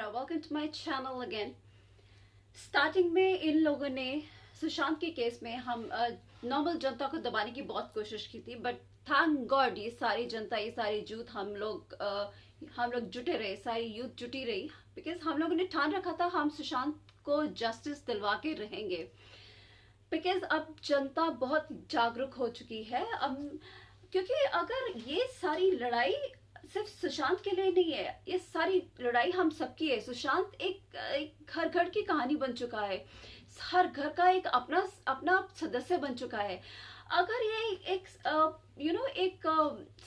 Welcome to my channel again. Starting में इन लोगों ने सुशांत के केस में हम नॉर्मल जनता को दबाने की बहुत कोशिश की थी, बट थैंक गॉड ये सारी जनता, ये सारी यूथ, हम लोग जुटे रहे, सारी यूथ जुटी रही, बिकॉज हम लोगों ने ठान रखा था हम सुशांत को जस्टिस दिलवा के रहेंगे। बिकॉज अब जनता बहुत जागरूक हो चुकी है। अब क्योंकि अगर ये सारी लड़ाई सिर्फ सुशांत के लिए नहीं है, ये सारी लड़ाई हम सबकी है। सुशांत एक घर घर की कहानी बन चुका है, हर घर का एक अपना अपना सदस्य बन चुका है। अगर ये एक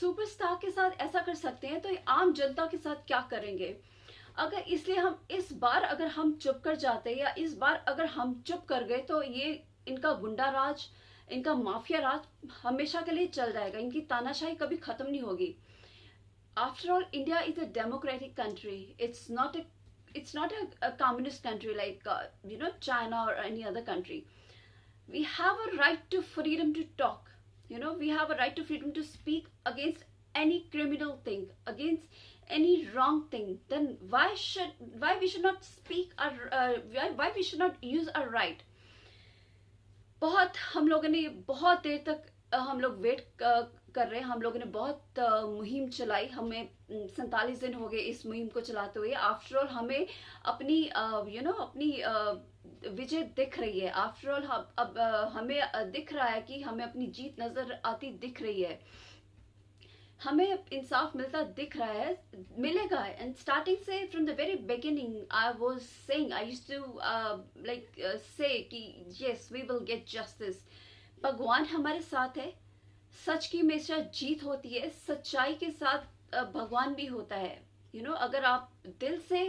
सुपरस्टार के साथ ऐसा कर सकते हैं, तो आम जनता के साथ क्या करेंगे? अगर इसलिए हम इस बार अगर हम चुप कर जाते, या इस बार अगर हम चुप कर गए, तो ये इनका गुंडा राज, इनका माफिया राज हमेशा के लिए चल जाएगा। इनकी तानाशाही कभी खत्म नहीं होगी। After all, India is a democratic country. It's not a communist country like China or any other country. We have a right to freedom to talk. We have a right to freedom to speak against any criminal thing, against any wrong thing. Then why we should not speak why we should not use our right? बहुत हम लोगों ने बहुत देर तक हम लोग wait कर रहे हैं। हम लोगों ने बहुत मुहिम चलाई, हमें 47 दिन हो गए इस मुहिम को चलाते हुए। आफ्टर ऑल हमें अपनी अपनी विजय दिख रही है। आफ्टर ऑल अब हमें दिख रहा है कि हमें अपनी जीत नजर आती दिख रही है, हमें इंसाफ मिलता दिख रहा है, मिलेगा। एंड स्टार्टिंग से from the very beginning I was saying, I used to say कि yes we will get justice. भगवान हमारे साथ है, सच की हमेशा जीत होती है, सच्चाई के साथ भगवान भी होता है। अगर आप दिल से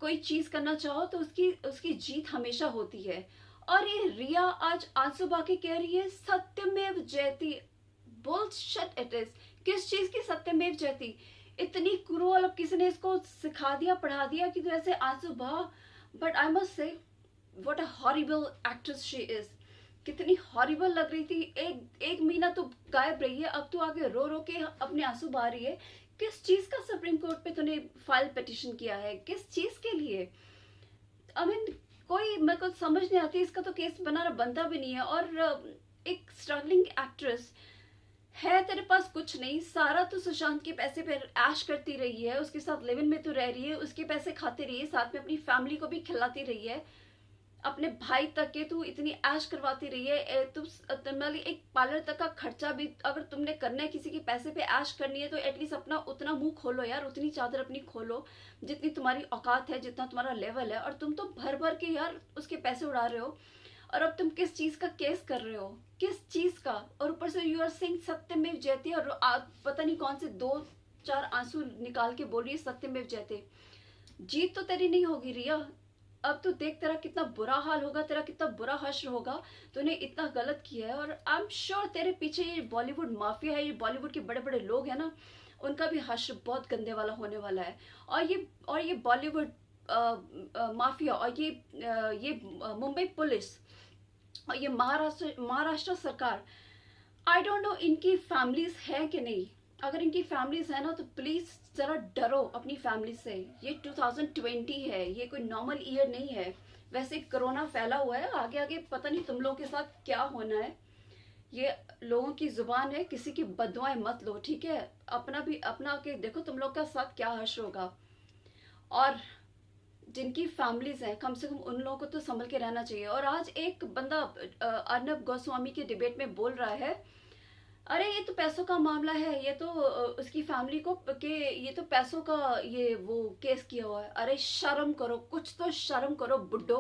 कोई चीज करना चाहो तो उसकी जीत हमेशा होती है। और ये रिया आज आंसू बहा कह रही है सत्यमेव जयती। Bullshit it is. किस चीज की सत्यमेव जयती? इतनी क्रूअल, अब किसी ने इसको सिखा दिया, पढ़ा दिया कि तू ऐसे आंसू बहा। But I must say what a horrible actress she is. कितनी हॉरिबल लग रही थी। एक महीना तो गायब रही है, अब तो आगे रो रो के अपने आंसू बहा रही है। किस चीज का सुप्रीम कोर्ट पे तूने फाइल पिटिशन किया है? किस चीज के लिए? आई मीन कोई मेरे को समझ नहीं आती। इसका तो केस बनाना बनता भी नहीं है। और एक स्ट्रगलिंग एक्ट्रेस है, तेरे पास कुछ नहीं, सारा तो सुशांत के पैसे पे ऐश करती रही है, उसके साथ लिव इन में तो रह रही है, उसके पैसे खाती रही है, साथ में अपनी फैमिली को भी खिलाती रही है, अपने भाई तक के तू इतनी ऐश करवाती रही है। तुम्हारी एक पार्लर तक का खर्चा भी अगर तुमने करना है, किसी के पैसे पे ऐश करनी है, तो एटलीस्ट अपना उतना मुंह खोलो यार, उतनी चादर अपनी खोलो जितनी तुम्हारी औकात है, जितना तुम्हारा लेवल है। और तुम तो भर भर के यार उसके पैसे उड़ा रहे हो। और अब तुम किस चीज का केस कर रहे हो? किस चीज का? और ऊपर से यू आर सेइंग सत्यमेव जयते, और पता नहीं कौन से 2-4 आंसू निकाल के बोल रही है सत्यमेव जयते। जीत तो तेरी नहीं होगी रिया। अब तो देख तेरा कितना बुरा हाल होगा, तेरा कितना बुरा हश्र होगा। तूने इतना गलत किया है। और आई एम श्योर तेरे पीछे ये बॉलीवुड माफिया है, ये बॉलीवुड के बड़े बड़े लोग हैं ना, उनका भी हश्र बहुत गंदे वाला होने वाला है। और ये बॉलीवुड माफिया, और ये मुंबई पुलिस, और ये महाराष्ट्र सरकार, आई डोंट नो इनकी फैमिलीज है कि नहीं। अगर इनकी फैमिलीज है ना, तो प्लीज जरा डरो अपनी फैमिली से। ये 2020 है, ये कोई नॉर्मल ईयर नहीं है। वैसे कोरोना फैला हुआ है, आगे आगे पता नहीं तुम लोगों के साथ क्या होना है। ये लोगों की जुबान है, किसी की बददुआएं मत लो, ठीक है? अपना के देखो तुम लोग का साथ क्या हश्र होगा। और जिनकी फैमिलीज हैं, कम से कम उन लोगों को तो संभल के रहना चाहिए। और आज एक बंदा अर्नब गोस्वामी के डिबेट में बोल रहा है, अरे ये तो पैसों का मामला है, ये तो उसकी फैमिली को के ये तो पैसों का वो केस किया हुआ है। अरे शर्म करो, कुछ तो शर्म करो बुड्ढो।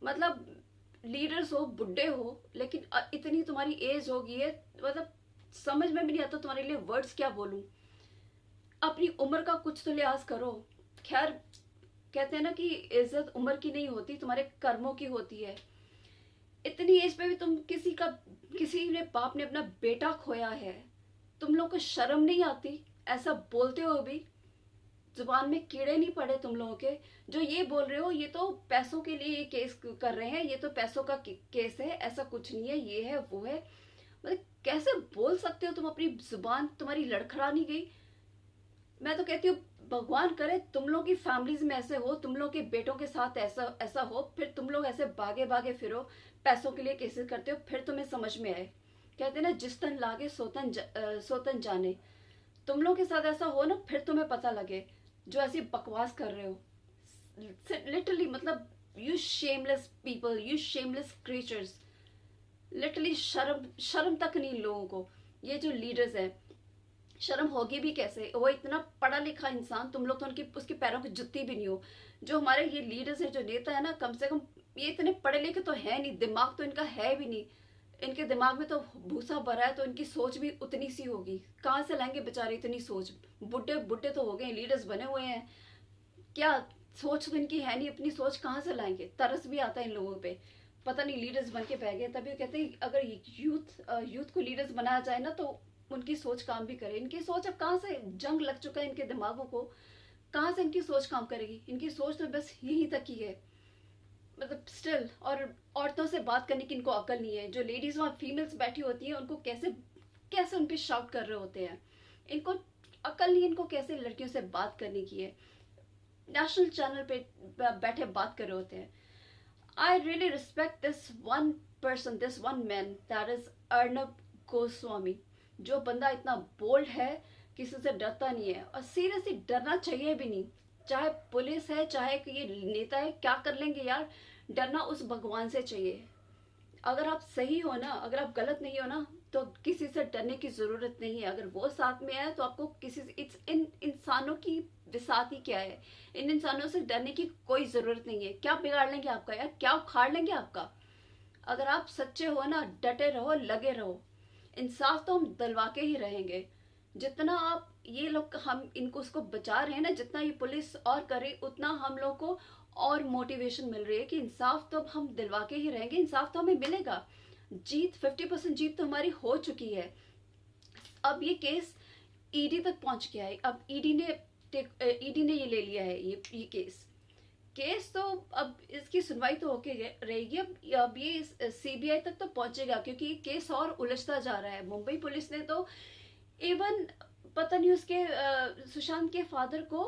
मतलब लीडर्स हो, बुड्ढे हो, लेकिन इतनी तुम्हारी एज हो गई है, मतलब समझ में भी नहीं आता तुम्हारे लिए वर्ड्स क्या बोलूं। अपनी उम्र का कुछ तो लिहाज करो। खैर, कहते हैं ना कि इज्जत उम्र की नहीं होती, तुम्हारे कर्मों की होती है। इतनी एज पे भी किसी ने बाप ने अपना बेटा खोया है, तुम लोग को शर्म नहीं आती? ऐसा बोलते हो भी? जुबान में कीड़े नहीं पड़े तुम लोगों के? जो ये बोल रहे हो, ये तो पैसों के लिए ये केस कर रहे हैं, ये तो पैसों का केस है, ऐसा कुछ नहीं है, ये है वो है। मतलब कैसे बोल सकते हो तुम? अपनी जुबान तुम्हारी लड़खड़ा नहीं गई? मैं तो कहती हूँ भगवान करे तुम लोग की फैमिलीज में ऐसे हो, तुम लोग के बेटों के साथ ऐसा ऐसा हो, फिर तुम लोग ऐसे भागे भागे फिरो, पैसों के लिए केसेस करते हो, फिर तुम्हें समझ में आए। कहते हैं ना, जिस तन लागे सोतन जाने। तुम लोग के साथ ऐसा हो ना, फिर तुम्हें पता लगे जो ऐसी बकवास कर रहे हो। लिटरली मतलब, you shameless people, you shameless creatures. Literally शर्म शर्म तक नहीं इन लोगों को। ये जो लीडर्स है, शर्म होगी भी कैसे? वो इतना पढ़ा लिखा इंसान, तुम लोग तो उनकी उसके पैरों की जुत्ती भी नहीं हो। जो हमारे ये लीडर्स है, जो नेता है ना, कम से कम ये इतने पढ़े लिखे तो है नहीं, दिमाग तो इनका है भी नहीं। इनके दिमाग में तो भूसा भरा है, तो इनकी सोच भी उतनी सी होगी। कहाँ से लाएंगे बेचारे इतनी सोच? बुढ़े बुढ़े तो हो गए, लीडर्स बने हुए हैं, क्या सोच तो इनकी है नहीं। अपनी सोच कहाँ से लाएंगे? तरस भी आता है इन लोगों पे। पता नहीं लीडर्स बन के बह गए। तभी कहते हैं अगर यूथ को लीडर्स बनाया जाए ना, तो उनकी सोच काम भी करे। इनकी सोच अब कहाँ से, जंग लग चुका है इनके दिमागों को, कहाँ से इनकी सोच काम करेगी? इनकी सोच तो बस यहीं तक ही है, मतलब स्टिल। और औरतों से बात करने की इनको अकल नहीं है। जो लेडीज वहाँ फीमेल्स बैठी होती हैं, उनको कैसे कैसे उन पर शाउट कर रहे होते हैं। इनको अकल नहीं, इनको कैसे लड़कियों से बात करने की है। नेशनल चैनल पे बैठे बात कर रहे होते हैं। I really respect this one person, this one man, that is Arnab Goswami. जो बंदा इतना बोल्ड है, किसी से डरता नहीं है, और सीरियसली डरना चाहिए भी नहीं। चाहे पुलिस है, चाहे कि ये नेता है, क्या कर लेंगे यार? डरना उस भगवान से चाहिए। अगर आप सही हो ना, अगर आप गलत नहीं हो ना, तो किसी से डरने की जरूरत नहीं है। अगर वो साथ में है तो आपको किसी से, इट्स इन इंसानों की विसात ही क्या है? इन इंसानों से डरने की कोई जरूरत नहीं है। क्या बिगाड़ लेंगे आपका यार? क्या उखाड़ लेंगे आपका? अगर आप सच्चे हो ना, डटे रहो, लगे रहो। इंसाफ तो हम दिलवा के ही रहेंगे। जितना आप ये लोग, हम इनको उसको बचा रहे हैं ना, जितना ये पुलिस और करे, उतना हम लोग को और मोटिवेशन मिल रही है कि इंसाफ तो अब हम दिलवा के ही रहेंगे। इंसाफ तो हमें मिलेगा। जीत 50% जीत तो हमारी हो चुकी है। अब ये केस ईडी तक पहुंच गया है। अब ईडी ने ये ले लिया है, ये केस तो अब इसकी सुनवाई तो होके रहेगी। अब ये सीबीआई तक तो पहुंचेगा, क्योंकि ये केस और उलझता जा रहा है। मुंबई पुलिस ने तो इवन पता नहीं उसके सुशांत के फादर को,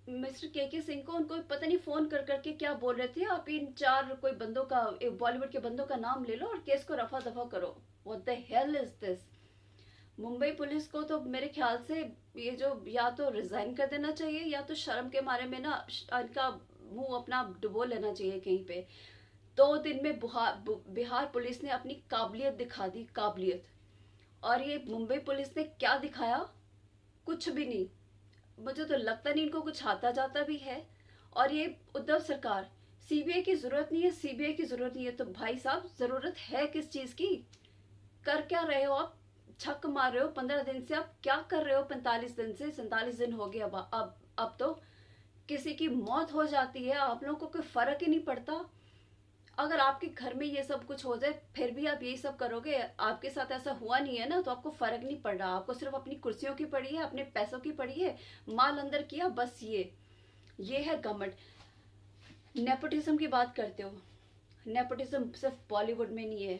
मिस्टर के सिंह को, उनको पता नहीं फोन कर करके क्या बोल रहे थे, आप इन 4 कोई बंदों का, बॉलीवुड के बंदों का नाम ले लो और केस को रफा दफा करो। What the hell is this? Mumbai police को तो मेरे ख्याल से ये जो, या तो रिजाइन कर देना चाहिए, या तो शर्म के मारे में ना इनका मुंह अपना डुबो लेना चाहिए कहीं पे। 2 दिन में बिहार पुलिस ने अपनी काबिलियत दिखा दी, काबिलियत। और ये मुंबई पुलिस ने क्या दिखाया? कुछ भी नहीं। मुझे तो लगता नहीं इनको कुछ आता जाता भी है। और ये उद्धव सरकार, सीबीआई की जरूरत नहीं है, सीबीआई की जरूरत नहीं है। तो भाई साहब, जरूरत है किस चीज की? कर क्या रहे हो आप? छक मार रहे हो 15 दिन से। आप क्या कर रहे हो? 45 दिन से 47 दिन हो गए। अब तो किसी की मौत हो जाती है, आप लोगों को कोई फर्क ही नहीं पड़ता। अगर आपके घर में ये सब कुछ हो जाए, फिर भी आप यही सब करोगे। आपके साथ ऐसा हुआ नहीं है ना, तो आपको फर्क नहीं पड़ रहा। आपको सिर्फ अपनी कुर्सियों की पड़ी है, अपने पैसों की पड़ी है, माल अंदर किया, बस। ये है गवर्नमेंट। नेपोटिज्म की बात करते हो। नेपोटिज्म सिर्फ बॉलीवुड में नहीं है,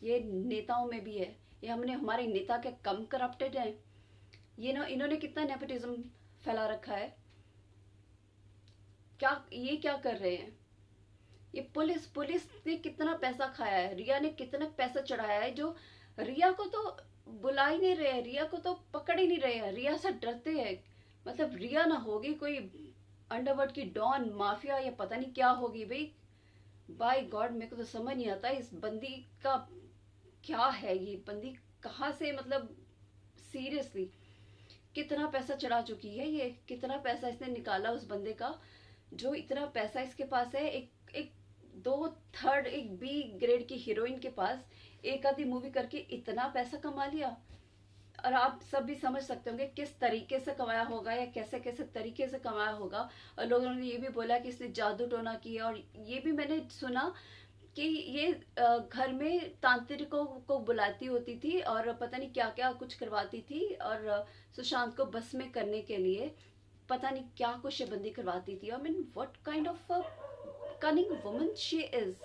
ये नेताओं में भी है। ये हमारे नेता के कम करप्टेड हैं? ये ना, इन्होंने कितना नेपोटिज्म फैला रखा है। क्या कर रहे हैं ये? पुलिस ने कितना पैसा खाया है, रिया ने कितना पैसा चढ़ाया है। जो रिया को तो बुला ही नहीं रहे, रिया को तो पकड़ ही नहीं रहे हैं, रिया से डरते हैं। मतलब रिया ना होगी कोई अंडरवर्ल्ड की डॉन, माफिया, या पता नहीं क्या होगी भाई। बाय गॉड, मेरे को तो समझ नहीं आता इस बंदी का क्या है। ये बंदी कहाँ से, मतलब सीरियसली कितना पैसा चढ़ा चुकी है ये? कितना पैसा इसने निकाला उस बंदे का, जो इतना पैसा इसके पास है। एक 2/3 एक बी ग्रेड की हीरोइन के पास एक आधी मूवी करके इतना पैसा कमा लिया। और आप सब भी समझ सकते होंगे किस तरीके से कमाया होगा, या कैसे कैसे तरीके से कमाया होगा। और लोगों ने ये भी बोला कि इसने जादू टोना किया। और ये भी मैंने सुना कि ये घर में तांत्रिकों को बुलाती होती थी, और पता नहीं क्या क्या कुछ करवाती थी, और सुशांत को बस में करने के लिए पता नहीं क्या कुछ बंदी करवाती थी। I mean what kind of cunning woman she is.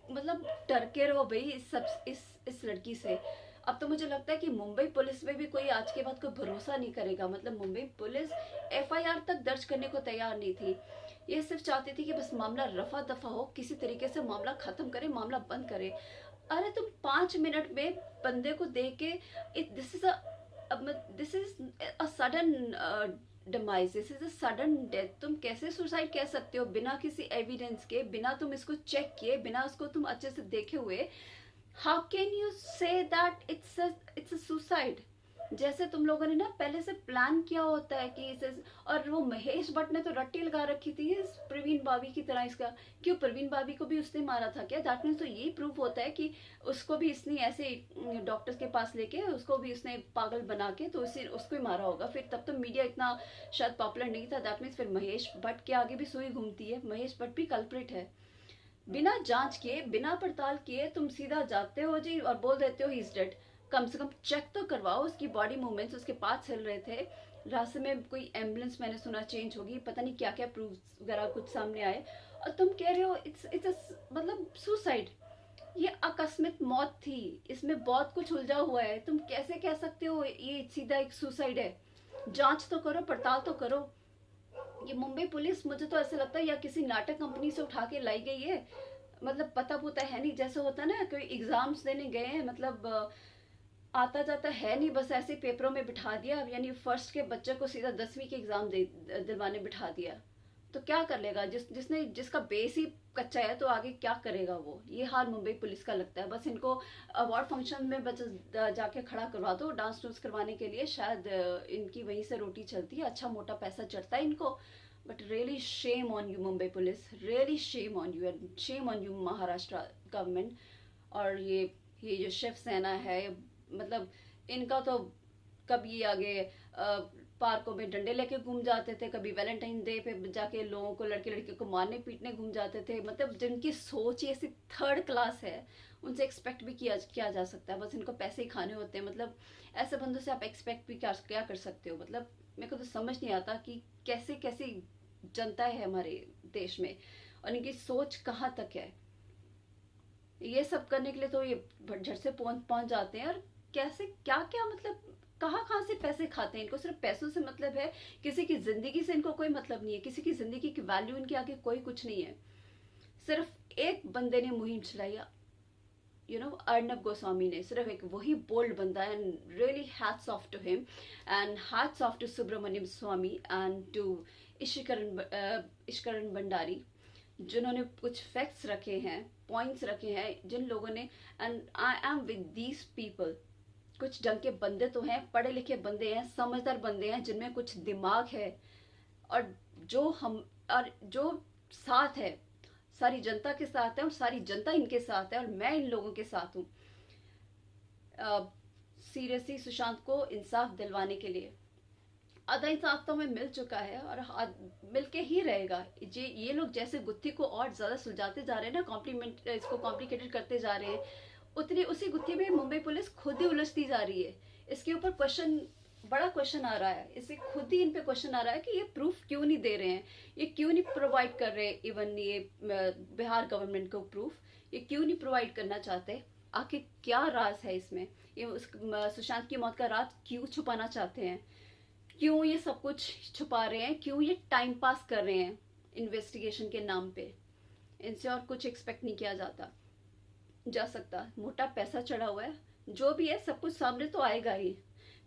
मतलब डर के रहो भाई इस लड़की से। अब तो मुझे लगता है कि मुंबई पुलिस में भी कोई आज के बाद कोई भरोसा नहीं करेगा। मतलब मुंबई पुलिस एफआईआर तक दर्ज करने को तैयार नहीं थी। ये सिर्फ चाहती थी कि बस मामला रफा दफा हो, किसी तरीके से मामला खत्म करे, मामला बंद करे। अरे तुम 5 मिनट में बंदे को देख के, this is a sudden demise, this is a sudden death. तुम कैसे सुसाइड कह सकते हो बिना किसी एविडेंस के, बिना तुम इसको चेक किए, बिना उसको तुम अच्छे से देखे हुए? How can you say that it's a suicide? जैसे तुम लोगों ने ना पहले से प्लान किया होता है कि इसे। और वो महेश भट्ट ने तो रट्टी लगा रखी थी इस प्रवीण बाबी की तरह इसका। क्यों, प्रवीण बाबी को भी उसने मारा था क्या? दैट मीन्स तो यही प्रूव होता है कि उसको भी इसने ऐसे डॉक्टर्स के पास लेके उसको भी उसने पागल बना के तो उसी उसको ही मारा होगा। फिर तब तो मीडिया इतना शायद पॉपुलर नहीं था। दैट मीन्स फिर महेश भट्ट के आगे भी सुई घूमती है, महेश भट्ट भी कल्प्रिट है। बिना जांच किए, बिना पड़ताल किए तुम सीधा जाते हो जी और बोल देते हो ही इज डेड। कम से कम चेक तो करवाओ उसकी बॉडी मूवमेंट्स, उसके पास हिल रहे थे, रास्ते में कोई एम्बुलेंस मैंने सुना चेंज होगी, पता नहीं क्या क्या प्रूफ वगैरह कुछ सामने आए, और तुम कह रहे हो इट्स मतलब सुसाइड। ये आकस्मिक मौत थी, इसमें बहुत कुछ उलझा हुआ है। तुम कैसे कह सकते हो ये सीधा एक सुसाइड है? जांच तो करो, पड़ताल तो करो। ये मुंबई पुलिस मुझे तो ऐसे लगता है या किसी नाटक कंपनी से उठा के लाई गई है। मतलब पता पुता है नहीं, जैसे होता है ना कोई एग्जाम्स देने गए हैं, मतलब आता जाता है नहीं, बस ऐसे पेपरों में बिठा दिया। यानी फर्स्ट के बच्चे को सीधा 10वीं के एग्जाम दिलवाने बिठा दिया। तो क्या कर लेगा जिसका बेस ही कच्चा है, तो आगे क्या करेगा वो? ये हाल मुंबई पुलिस का लगता है। बस इनको अवार्ड फंक्शन में बस जाके खड़ा करवा दो डांस डूंस करवाने के लिए, शायद इनकी वहीं से रोटी चलती है, अच्छा मोटा पैसा चढ़ता है इनको। But really shame on you Mumbai police, really shame on you, and shame on you Maharashtra government. और ये जो शिवसेना है, मतलब इनका तो कभी आगे पार्कों में डंडे लेके घूम जाते थे, कभी वैलेंटाइन डे पे जाके लोगों को, लड़के लड़कियों को मारने पीटने घूम जाते थे। मतलब जिनकी सोच ही ऐसी थर्ड क्लास है, उनसे एक्सपेक्ट भी किया जा सकता है। बस इनको पैसे ही खाने होते हैं। मतलब ऐसे बंदों से आप एक्सपेक्ट भी क्या कर सकते हो? मतलब मेरे को तो समझ नहीं आता कि कैसे कैसी जनता है हमारे देश में, और इनकी सोच कहाँ तक है। ये सब करने के लिए तो ये झट से पहुंच जाते हैं। और कैसे क्या क्या, मतलब कहाँ से पैसे खाते हैं? इनको सिर्फ पैसों से मतलब है, किसी की जिंदगी से इनको कोई मतलब नहीं है। किसी की जिंदगी की वैल्यू इनके आगे कोई कुछ नहीं है। सिर्फ एक बंदे ने मुहिम चलाई, अर्नब गोस्वामी ने, सिर्फ एक वही बोल्ड बंदा है। And really hats off to him, and hats off to Subramaniam Swamy and to Ishkaran Bhandari, जिन्होंने कुछ फैक्ट्स रखे हैं, पॉइंट्स रखे हैं, जिन लोगों ने। And I am with these people. कुछ ढंग के बंदे तो हैं, पढ़े लिखे बंदे हैं, समझदार बंदे हैं, जिनमें कुछ दिमाग है, और जो साथ है, सारी जनता के साथ है, और सारी जनता इनके साथ है, और मैं इन लोगों के साथ हूँ सीरियसली सुशांत को इंसाफ दिलवाने के लिए। आधा इंसाफ तो हमें मिल चुका है, और मिलके ही रहेगा। ये लोग जैसे गुत्थी को और ज्यादा सुलझाते जा रहे हैं ना, इसको कॉम्प्लिकेटेड करते जा रहे हैं, उसी गुत्थी में मुंबई पुलिस खुद ही उलझती जा रही है। इसके ऊपर बड़ा क्वेश्चन आ रहा है, इसे खुद ही इन पे क्वेश्चन आ रहा है कि ये प्रूफ क्यों नहीं दे रहे हैं, ये क्यों नहीं प्रोवाइड कर रहे। इवन ये बिहार गवर्नमेंट को प्रूफ ये क्यों नहीं प्रोवाइड करना चाहते? आखिर क्या राज है इसमें? ये सुशांत की मौत का राज क्यों छुपाना चाहते हैं? क्यों ये सब कुछ छुपा रहे हैं? क्यों ये टाइम पास कर रहे हैं इन्वेस्टिगेशन के नाम पे? इनसे और कुछ एक्सपेक्ट नहीं किया जा सकता। मोटा पैसा चढ़ा हुआ है, जो भी है सब कुछ सामने तो आएगा ही।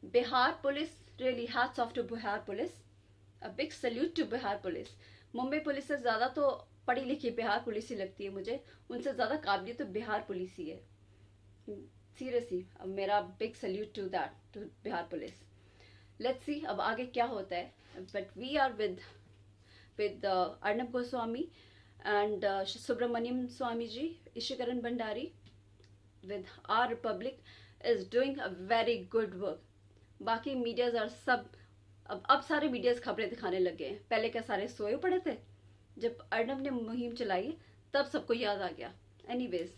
Bihar police, really hats off to Bihar police, a big salute to Bihar police. Mumbai police से ज्यादा तो पढ़ी लिखी बिहार पुलिस ही लगती है मुझे, उनसे ज्यादा काबिलियत तो बिहार पुलिस ही है। सीरियसली मेरा big salute to Bihar police. Let's see अब आगे क्या होता है। But we are with Arnab Goswami and Subramaniam Swamiji, Ishikaran Bhandari, with our republic is doing a very good work. बाकी मीडियाज और अब सारे मीडियाज खबरें दिखाने लग गए हैं। पहले क्या सारे सोए पड़े थे? जब अर्नब ने मुहिम चलाई तब सबको याद आ गया। Anyways,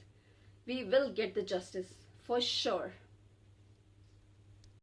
we will get the justice for sure.